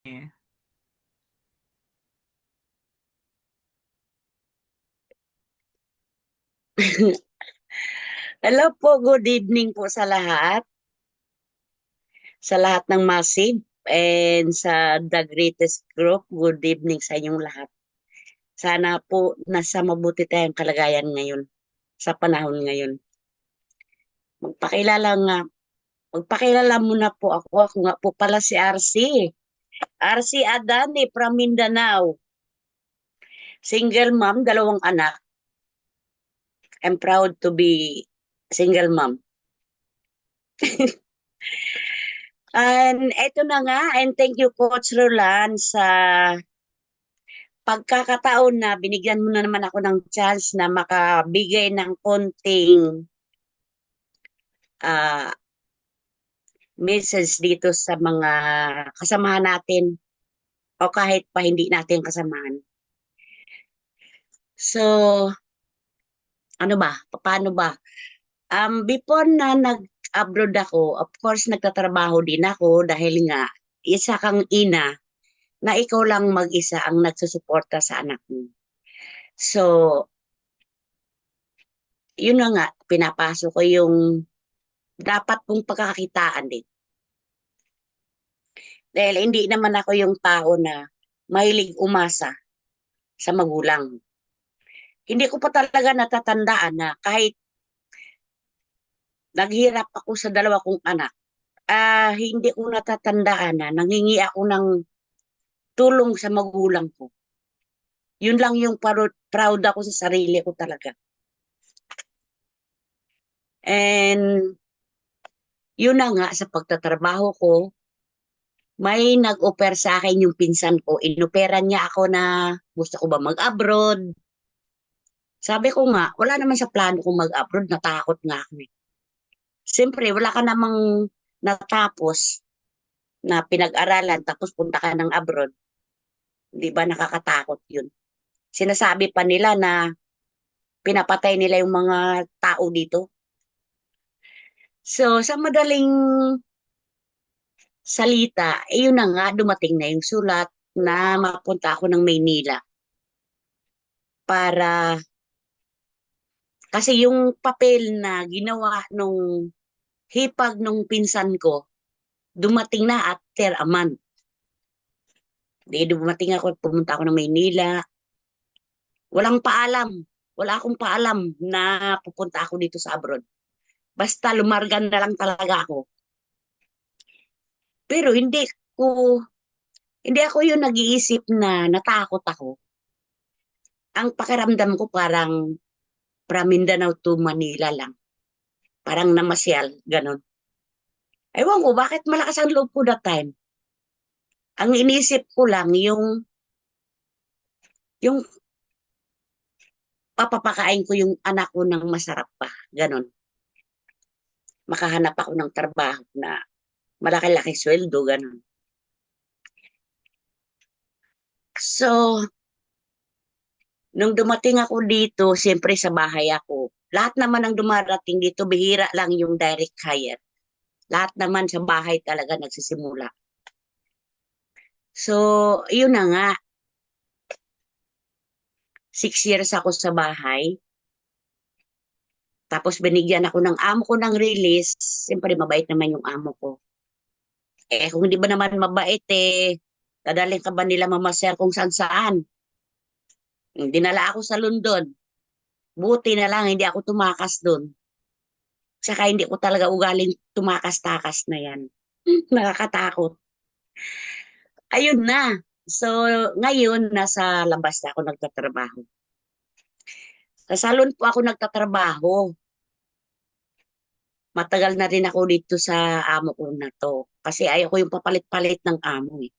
Yeah. Hello po, good evening po sa lahat ng Massive and sa The Greatest Group. Good evening sa inyong lahat. Sana po nasa mabuti tayong kalagayan ngayon, sa panahon ngayon. Magpakilala nga, magpakilala muna po ako. Ako nga po pala si RC. RC Adani from Mindanao. Single mom, dalawang anak. I'm proud to be single mom. And eto na nga, and thank you Coach Roland sa pagkakataon na binigyan mo na naman ako ng chance na makabigay ng konting ah, message dito sa mga kasamahan natin o kahit pa hindi natin kasamahan. So, ano ba? Paano ba? Before na nag-abroad ako, of course, nagtatrabaho din ako dahil nga isa kang ina na ikaw lang mag-isa ang nagsusuporta sa anak mo. So, yun na nga, pinapasok ko yung dapat kong pagkakakitaan din. Dahil hindi naman ako yung tao na mahilig umasa sa magulang. Hindi ko pa talaga natatandaan na kahit naghirap ako sa dalawa kong anak, hindi ko natatandaan na nangingi ako ng tulong sa magulang ko. Yun lang yung proud ako sa sarili ko talaga. And yun na nga sa pagtatrabaho ko, may nag-offer sa akin yung pinsan ko. Inoperan niya ako na gusto ko ba mag-abroad. Sabi ko nga, wala naman sa plano kong mag-abroad, natakot nga ako. Siyempre, wala ka namang natapos na pinag-aralan tapos punta ka ng abroad. Di ba nakakatakot yun? Sinasabi pa nila na pinapatay nila yung mga tao dito. So, sa madaling salita, yun na nga, dumating na yung sulat na mapunta ako ng Maynila para, kasi yung papel na ginawa nung hipag nung pinsan ko, dumating na after a month. Di dumating ako, pumunta ako ng Maynila. Walang paalam. Wala akong paalam na pupunta ako dito sa abroad. Basta lumargan na lang talaga ako. Pero ko, hindi ako yung nag-iisip na natakot ako. Ang pakiramdam ko parang from Mindanao to Manila lang. Parang namasyal, ganun. Ewan ko, bakit malakas ang loob ko that time? Ang inisip ko lang yung papapakain ko yung anak ko ng masarap pa. Ganun. Makahanap ako ng trabaho na malaki-laki sweldo, ganun. So, nung dumating ako dito, siyempre sa bahay ako. Lahat naman ang dumarating dito, bihira lang yung direct hire. Lahat naman sa bahay talaga nagsisimula. So, yun na nga. 6 years ako sa bahay. Tapos binigyan ako ng amo ko ng release. Siyempre, mabait naman yung amo ko. Kung hindi ba naman mabait, dadalhin ka ba nila mamasyal kung saan saan? Dinala ako sa London. Buti na lang, hindi ako tumakas doon. Saka hindi ko talaga ugaling tumakas-takas na yan. Nakakatakot. Ayun na. So, ngayon, nasa labas na ako nagtatrabaho. Sa salon po ako nagtatrabaho. Matagal na rin ako dito sa amo ko na to. Kasi ayoko yung papalit-palit ng amo eh.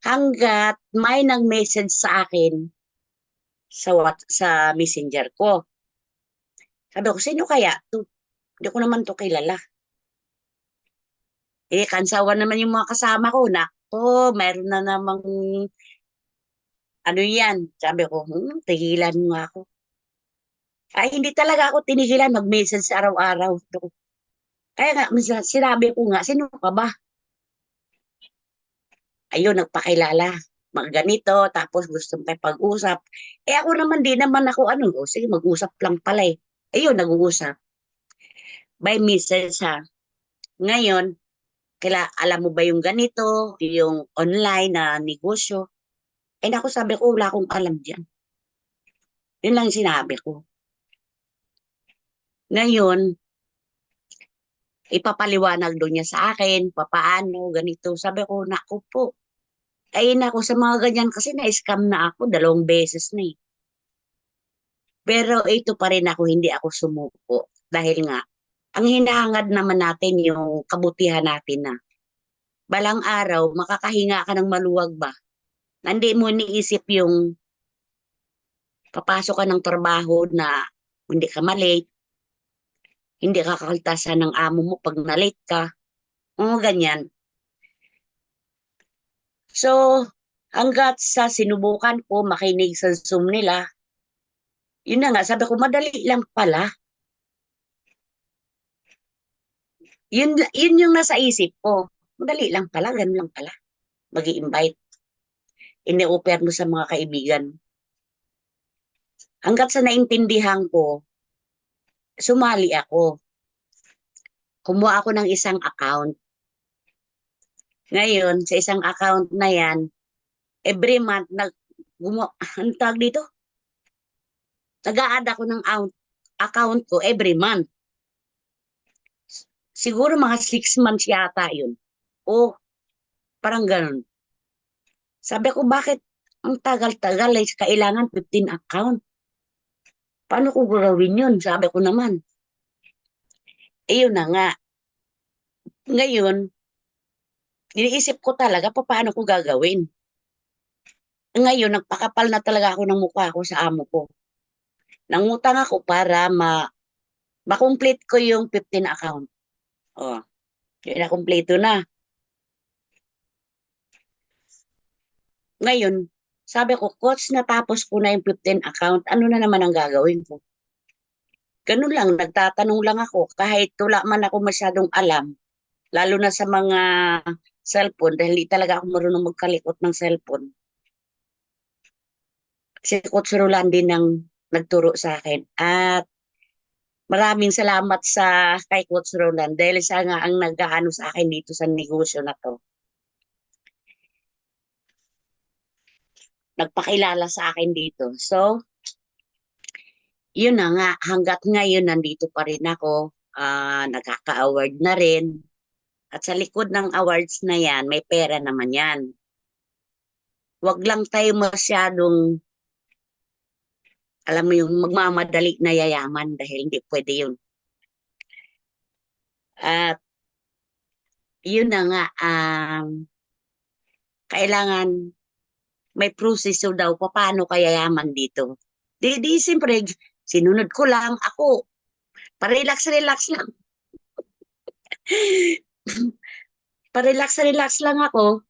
Hanggat may nag-message sa akin sa messenger ko. Sabi ko, sino kaya? To, hindi ko naman to kilala. Kansawan naman yung mga kasama ko na, mayroon na namang ano yan. Sabi ko, tigilan mo ako. Ay, hindi talaga ako tinigilan mag-message araw-araw. Kaya nga, minsan, sinabi ko nga, sino ka ba? Ayun, nagpakilala. Mga ganito, tapos gusto pa pag-usap. Eh ako naman, di naman ako ano, o sige, mag-usap lang pala eh. Ayun, nag-uusap. By message ha. Ngayon, alam mo ba yung ganito, yung online na negosyo? Eh naku, sabi ko, wala akong alam dyan. Yun lang yung sinabi ko. Ngayon, ipapaliwanag doon niya sa akin, papaano, ganito. Sabi ko, naku po. Ay, naku, sa mga ganyan kasi na-scam na ako 2 beses na eh. Pero ito pa rin ako, hindi ako sumuko. Dahil nga, ang hinahangad naman natin yung kabutihan natin na balang araw, makakahinga ka ng maluwag ba? Hindi mo iniisip yung papasok ka ng trabaho na hindi ka malate, hindi ka kakaltasan ng amo mo pag na-late ka. Mga ganyan. So, hanggat sa sinubukan ko makinig sa Zoom nila, yun na nga, sabi ko, madali lang pala. Yun yung nasa isip ko. Madali lang pala, ganun lang pala. Mag-i-invite. Ini-offer mo sa mga kaibigan. Hanggat sa naintindihan ko, sumali ako. Kumuha ako ng isang account. Ngayon, sa isang account na yan, every month, ano tawag dito? Nag-a-add ako ng account ko every month. Siguro mga 6 months yata yun. O, parang ganun. Sabi ko, bakit ang tagal-tagal ay kailangan 15 account? Paano ko gagawin yun? Sabi ko naman. Eh, yun na nga. Ngayon, iniisip ko talaga paano ko gagawin. Ngayon, nagpakapal na talaga ako ng mukha ko sa amo ko. Nangutang ako para ma-complete ko yung 15 account. Oh, yun na kompleto na. Ngayon, sabi ko, coach, natapos ko na yung 15 account. Ano na naman ang gagawin ko? Ganun lang, nagtatanong lang ako. Kahit wala man ako masyadong alam, lalo na sa mga cellphone, dahil hindi talaga ako marunong magkalikot ng cellphone. Si Coach Roland din ang nagturo sa akin. At maraming salamat sa kay Coach Roland dahil siya nga ang nag-aano sa akin dito sa negosyo na to. Nagpakilala sa akin dito. So, yun na nga, hanggat ngayon nandito pa rin ako, nagkaka-award na rin. At sa likod ng awards na yan, may pera naman yan. Huwag lang tayo masyadong, alam mo yung magmamadali na yayaman dahil hindi pwede yun. At yun na nga, kailangan may proseso daw paano kaya yaman dito. Di siyempre, sinunod ko lang ako. Pa-relax-relax lang. Pa-relax-relax lang ako.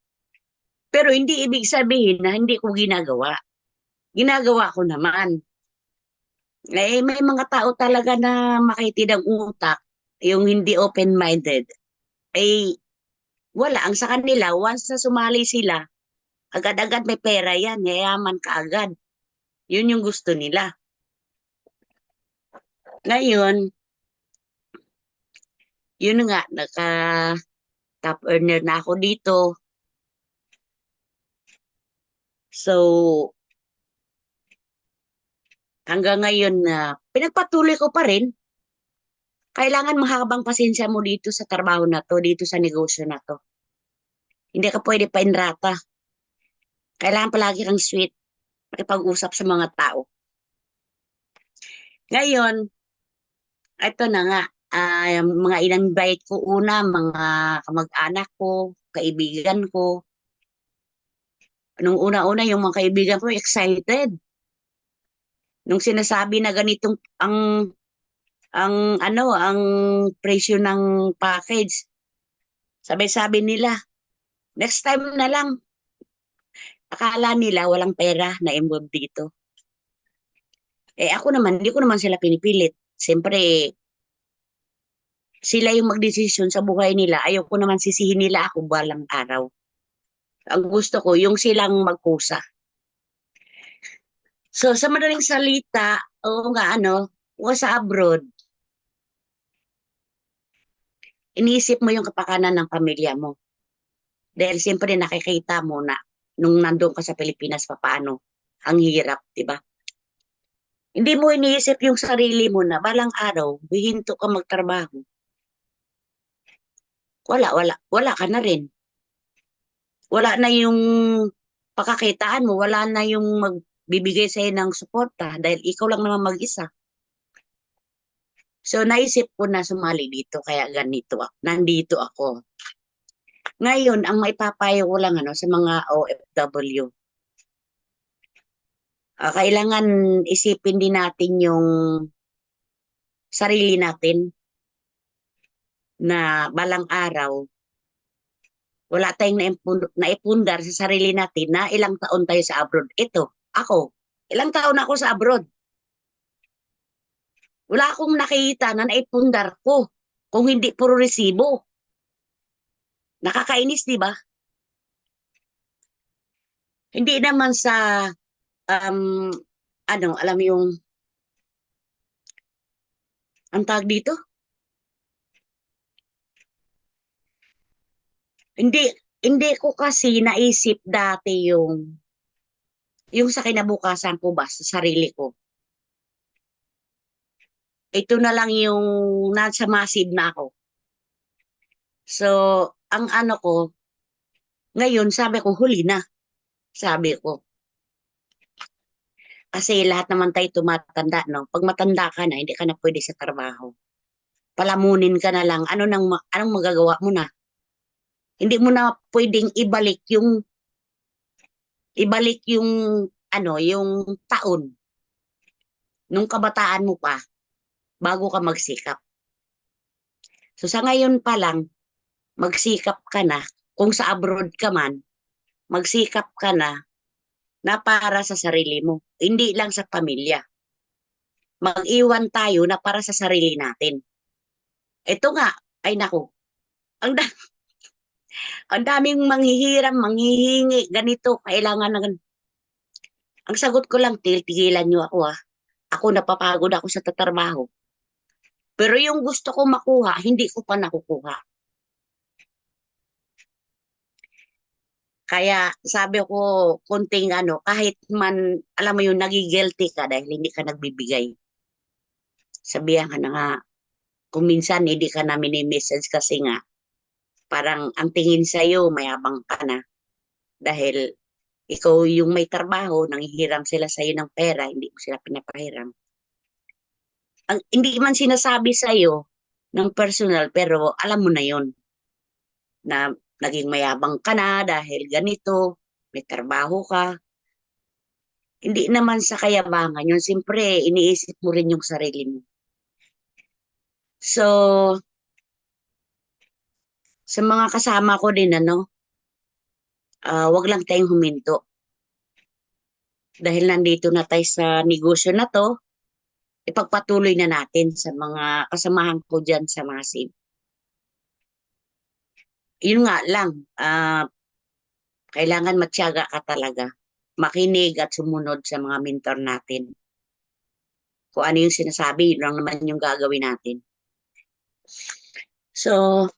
Pero hindi ibig sabihin na hindi ko ginagawa. Ginagawa ko naman. Eh, may mga tao talaga na makitid ang utak, yung hindi open-minded. Eh, wala. Ang sa kanila, once na sumali sila, agad-agad may pera yan, yayaman ka agad. Yun yung gusto nila. Ngayon, yun nga, naka-top earner na ako dito. So, hanggang ngayon na pinagpatuloy ko pa rin, kailangan mahabang pasensya mo dito sa trabaho na to, dito sa negosyo na to. Hindi ka pwede pa inrata. Kailangan palagi kang sweet, makipag-usap sa mga tao. Ngayon, ito na nga, yung mga in-invite ko una, mga kamag-anak ko, kaibigan ko. Nung una-una, yung mga kaibigan ko excited. Nung sinasabi na ganitong ang presyo ng package. Sabi-sabi nila, next time na lang. Akala nila walang pera na involved dito. Eh ako naman, hindi ko naman sila pinipilit. Siyempre, sila yung magdesisyon sa buhay nila. Ayoko naman sisihin nila ako balang araw. Ang gusto ko, yung silang magkusa. So, sa madaling salita, oo nga, o sa abroad, iniisip mo yung kapakanan ng pamilya mo. Dahil siyempre nakikita mo na nung nandun ka sa Pilipinas, paano ang hirap, di ba? Hindi mo iniisip yung sarili mo na balang araw, hihinto ka magtrabaho. Wala ka na rin. Wala na yung pakakitaan mo, wala na yung magbibigay sa'yo ng suporta dahil ikaw lang naman mag-isa. So, naisip ko na sumali dito, kaya ganito, nandito ako. Ngayon, ang maipapayo ko lang sa mga OFW, kailangan isipin din natin yung sarili natin na balang araw, wala tayong naipundar sa sarili natin na ilang taon tayo sa abroad. Ito, ako, ilang taon ako sa abroad. Wala akong nakita na naipundar ko kung hindi puro resibo. Nakakainis, di ba? Hindi naman sa, um, alam mo yung, ang tawag dito? Hindi, hindi ko kasi naisip dati yung sa kinabukasan ko ba, sa sarili ko. Ito na lang yung nasa massive na ako. So, ang ko, ngayon sabi ko, huli na. Sabi ko. Kasi lahat naman tayo tumatanda, no? Pag matanda ka na, hindi ka na pwede sa trabaho. Palamunin ka na lang. Anong magagawa mo na? Hindi mo na pwedeng ibalik yung, yung taon nung kabataan mo pa bago ka magsikap. So sa ngayon pa lang, magsikap ka na. Kung sa abroad ka man, magsikap ka na para sa sarili mo. Hindi lang sa pamilya. Mag-iwan tayo na para sa sarili natin. Ito nga, ay naku, ang, da- ang daming manghihiram, manghihingi, ganito, kailangan na ganito. Ang sagot ko lang, tigilan niyo ako ah. Ako napapagod ako sa tatrabaho. Pero yung gusto ko makuha, hindi ko pa nakukuha. Kaya sabi ko, konting kahit man, alam mo yung nagigilty ka dahil hindi ka nagbibigay. Sabihan ka na nga, kung minsan hindi ka na mini-message kasi nga, parang ang tingin sa'yo, mayabang ka na. Dahil ikaw yung may trabaho, nanghihiram sila sa'yo ng pera, hindi mo sila pinapahiram. Hindi man sinasabi sa'yo ng personal, pero alam mo na yon na naging mayabang ka na dahil ganito, may trabaho ka. Hindi naman sa kayabangan yun. Siyempre, iniisip mo rin yung sarili mo. So, sa mga kasama ko din, wag lang tayong huminto. Dahil nandito na tayo sa negosyo na to, ipagpatuloy na natin sa mga kasamahan ko dyan sa mga SIM. Yun nga lang, kailangan matyaga ka talaga. Makinig at sumunod sa mga mentor natin. Kung ano yung sinasabi, yun lang naman yung gagawin natin. So,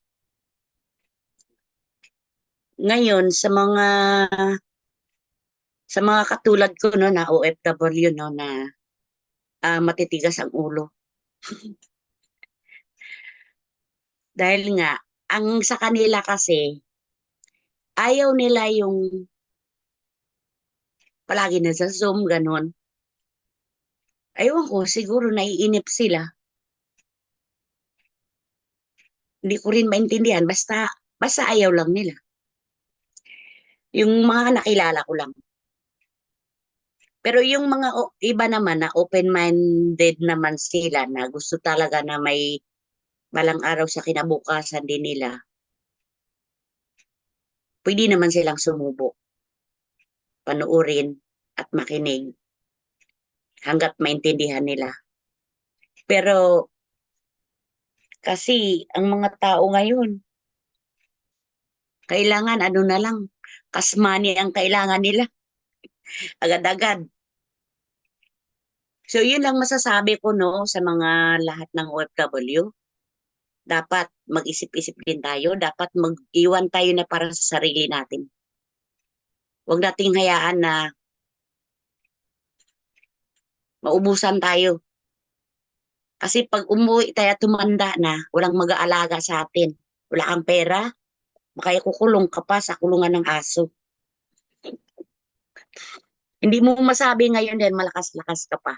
ngayon, sa mga katulad ko no, na OFW no, na matitigas ang ulo. Dahil nga, ang sa kanila kasi, ayaw nila yung palagi na sa Zoom, ganun. Aywan ko, siguro naiinip sila. Hindi ko rin maintindihan, basta ayaw lang nila. Yung mga nakilala ko lang. Pero yung mga iba naman na open-minded naman sila na gusto talaga na may balang araw sa kinabukasan din nila, pwede naman silang sumubo, panuorin at makinig hanggat maintindihan nila. Pero kasi ang mga tao ngayon, kailangan na lang, Cash money ang kailangan nila, agad-agad. So, yun lang masasabi ko, no, sa mga lahat ng OFW. Dapat mag-isip-isip din tayo. Dapat mag-iwan tayo na para sa sarili natin. Huwag nating hayaan na maubusan tayo. Kasi pag umuwi tayo at tumanda na, walang mag-aalaga sa atin. Wala kang pera, makaya kukulong ka pa sa kulungan ng aso. Hindi mo masabi ngayon din, malakas-lakas ka pa.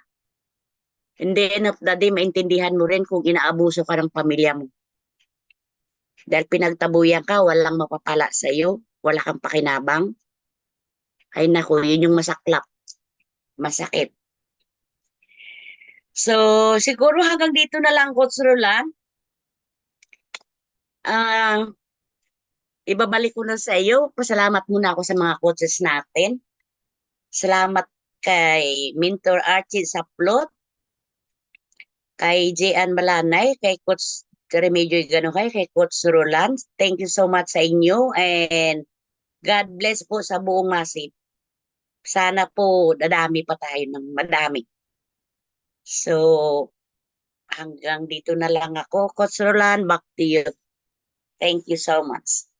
Hindi end of the day, maintindihan mo rin kung inaabuso ka ng pamilya mo. Dahil pinagtabuyan ka, walang mapapala sa iyo, wala kang pakinabang. Ay naku, yun yung masaklap, masakit. So, siguro hanggang dito na lang, Coach Roland. Ah, ibabalik ko na sa iyo. Pasalamat muna ako sa mga coaches natin. Salamat kay Mentor Archie Saplot, kay Jan Malanay, kay Coach Remedyo Ganokay, kay Coach Roland. Thank you so much sa inyo and God bless po sa buong Masip. Sana po dadami pa tayo ng madami. So, hanggang dito na lang ako. Coach Roland, back to you. Thank you so much.